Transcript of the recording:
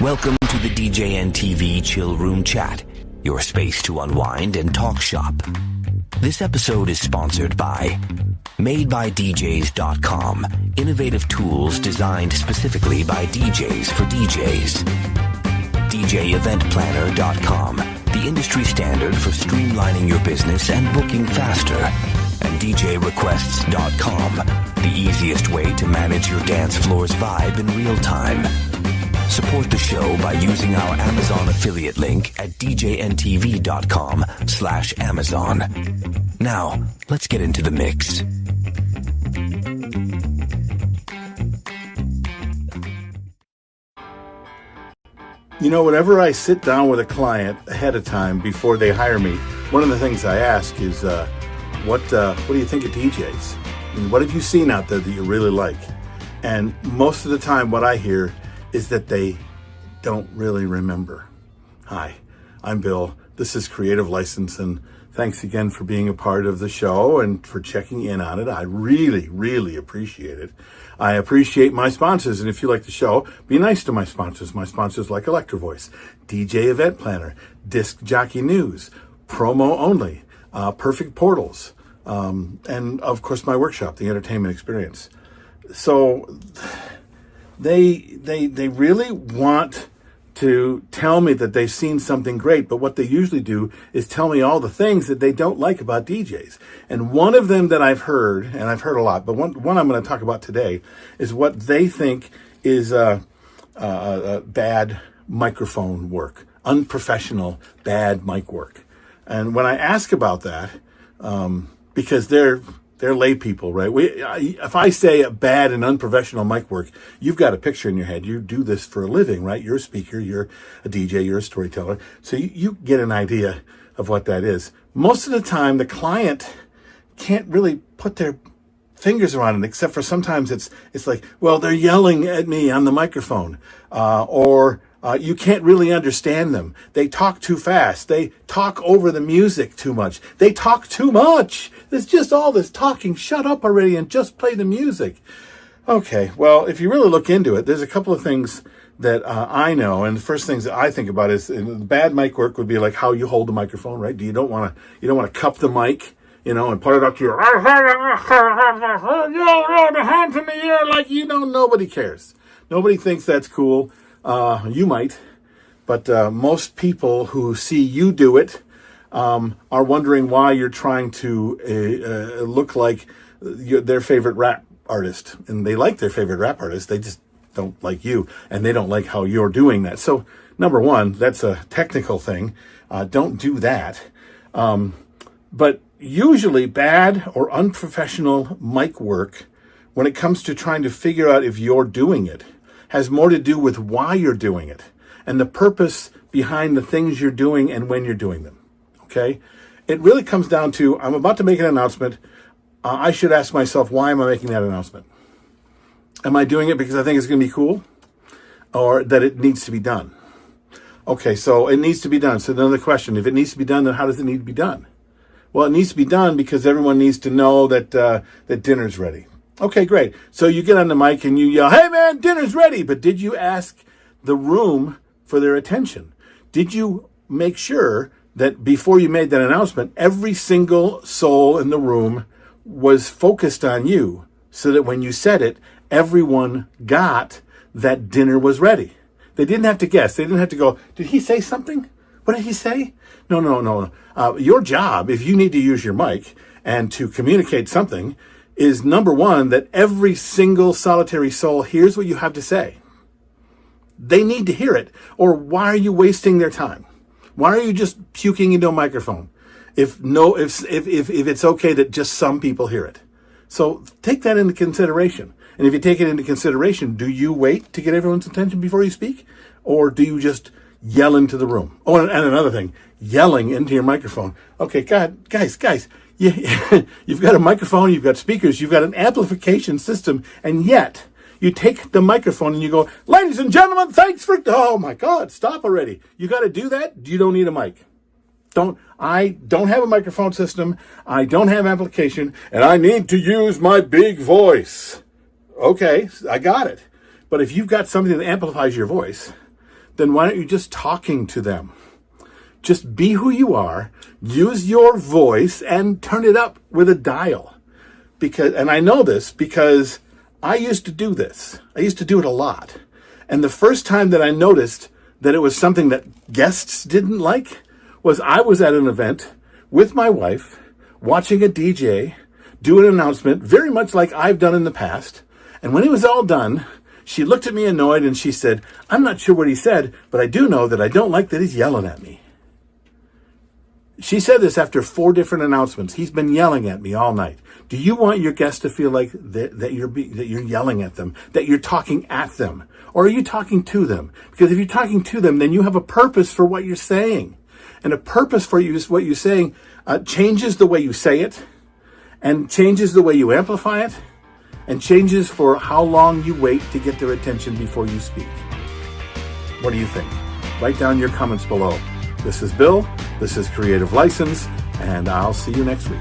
Welcome to the DJN TV Chill Room Chat, your space to unwind and talk shop. This episode is sponsored by MadeByDJs.com, innovative tools designed specifically by DJs for DJs. DJEventPlanner.com, the industry standard for streamlining your business and booking faster. And DJRequests.com, the easiest way to manage your dance floor's vibe in real time. Support the show by using our Amazon affiliate link at djntv.com/Amazon. Now, let's get into the mix. You know, whenever I sit down with a client ahead of time before they hire me, one of the things I ask is, what do you think of DJs? And what have you seen out there that you really like? And most of the time what I hear is that they don't really remember. Hi, I'm Bill. This is Creative License, and thanks again for being a part of the show and for checking in on it. I really, really appreciate it. I appreciate my sponsors, and if you like the show, be nice to my sponsors. My sponsors like Electro Voice, DJ Event Planner, Disc Jockey News, Promo Only, Perfect Portals, and of course my workshop, the Entertainment Experience. So they really want to tell me that they've seen something great, but what they usually do is tell me all the things that they don't like about DJs. And one of them that I've heard, and I've heard a lot, but one I'm going to talk about today is what they think is bad microphone work, unprofessional, bad mic work. And when I ask about that, because they're lay people, right? If I say bad and unprofessional mic work, you've got a picture in your head. You do this for a living, right? You're a speaker, you're a DJ, you're a storyteller. So you get an idea of what that is. Most of the time, the client can't really put their fingers around it, except for sometimes it's like, well, they're yelling at me on the microphone, or you can't really understand them. They talk too fast. They talk over the music too much. They talk too much. There's just all this talking. Shut up already and just play the music. Okay, well, if you really look into it, there's a couple of things that I know, and the first things that I think about is bad mic work would be like how you hold the microphone, right? You don't want to cup the mic, and put it up to your the hands in the air like nobody cares. Nobody thinks that's cool. You might, but most people who see you do it are wondering why you're trying to look like their favorite rap artist. And they like their favorite rap artist. They just don't like you, and they don't like how you're doing that. So, number one, that's a technical thing. Don't do that. But usually bad or unprofessional mic work, when it comes to trying to figure out if you're doing it, has more to do with why you're doing it and the purpose behind the things you're doing and when you're doing them, okay? It really comes down to, I'm about to make an announcement. I should ask myself, why am I making that announcement? Am I doing it because I think it's going to be cool, or that it needs to be done? Okay, so it needs to be done. So another question, if it needs to be done, then how does it need to be done? Well, it needs to be done because everyone needs to know that dinner's ready. Okay, great. So you get on the mic and you yell, hey man, dinner's ready. But did you ask the room for their attention? Did you make sure that before you made that announcement, every single soul in the room was focused on you so that when you said it, everyone got that dinner was ready? They didn't have to guess. They didn't have to go, did he say something? What did he say? No. Your job, if you need to use your mic and to communicate something, is number one, that every single solitary soul hears what you have to say. They need to hear it. Or why are you wasting their time? Why are you just puking into a microphone if it's okay that just some people hear it? So take that into consideration. And if you take it into consideration, do you wait to get everyone's attention before you speak? Or do you just yell into the room? Oh, and another thing, yelling into your microphone. Okay, God, guys, you've got a microphone, you've got speakers, you've got an amplification system, and yet you take the microphone and you go, ladies and gentlemen, thanks for, oh my God, stop already. You got to do that? You don't need a mic. I don't have a microphone system, I don't have amplification, and I need to use my big voice. Okay, I got it. But if you've got something that amplifies your voice, then why aren't you just talking to them? Just be who you are, use your voice, and turn it up with a dial. And I know this because I used to do this. I used to do it a lot. And the first time that I noticed that it was something that guests didn't like was I was at an event with my wife, watching a DJ do an announcement, very much like I've done in the past. And when it was all done, she looked at me annoyed and she said, "I'm not sure what he said, but I do know that I don't like that he's yelling at me." She said this after 4 different announcements. He's been yelling at me all night. Do you want your guests to feel like that you're yelling at them, that you're talking at them? Or are you talking to them? Because if you're talking to them, then you have a purpose for what you're saying. And a purpose for what you're saying changes the way you say it, and changes the way you amplify it, and changes for how long you wait to get their attention before you speak. What do you think? Write down your comments below. This is Bill, this is Creative License, and I'll see you next week.